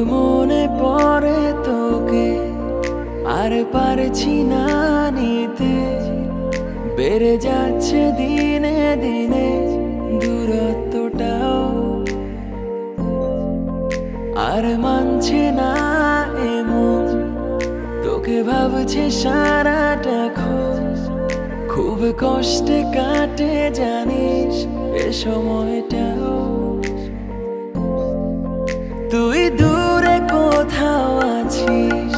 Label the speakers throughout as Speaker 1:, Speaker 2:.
Speaker 1: মনে পড়ে তোকে, আর পারছি না নিতে। বেড়ে যাচ্ছে দিনে দিনে দূরত্বটাও, আর মানছে না এমন। তোকে ভাবছে সারাটাক্ষণ, খুব কষ্টে কাটে জানিস এ সময়টাও। তুই দূরে কোথাও আছিস,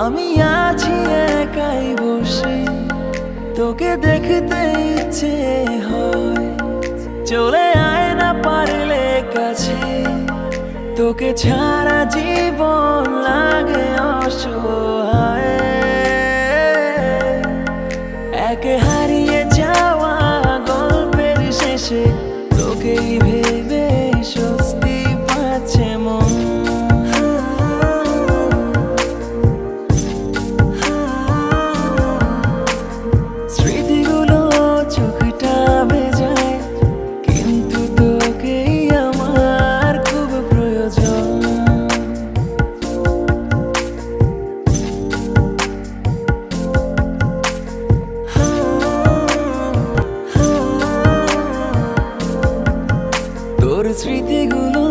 Speaker 1: আমি আছি একাই বসে। তোকে দেখতে ইচ্ছে হয়, চলে আয় না পারলে কাছে। তোকে ছাড়া জীবন লাগে অসহায়। একে হারিয়ে যাওয়া গল্পের শেষে তোকেই ভেবে স্বস্তি পাচ্ছে মন। স্মৃতিগুলো চোখটা ভেজায়, কিন্তু তোকেই আমার খুব প্রয়োজন। তোর স্মৃতিগুলো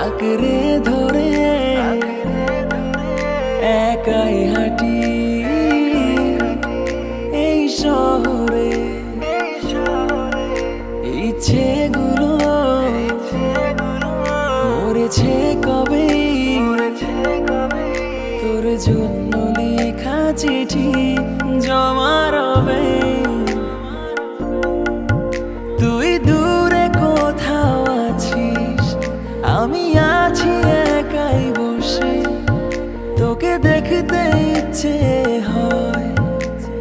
Speaker 1: আঁকড়ে ধরে একাই হাঁটি এই শহরে। ইচ্ছেগুলো মরেছে কবে, তোর জন্য লেখা চিঠি জমা রবে। তুই দূরে কোথাও আছিস, আমি আছি একাই বসে। তোকে দেখতে ইচ্ছে হয়,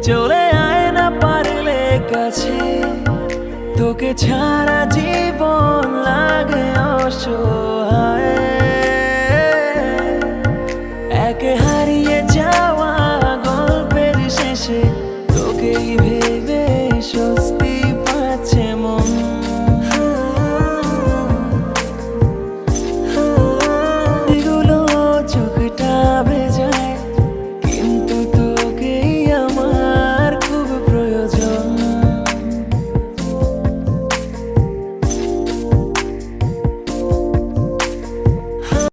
Speaker 1: চলে আয় না পারলে কাছে। তোকে ছাড়া জীবন লাগে অসহায়।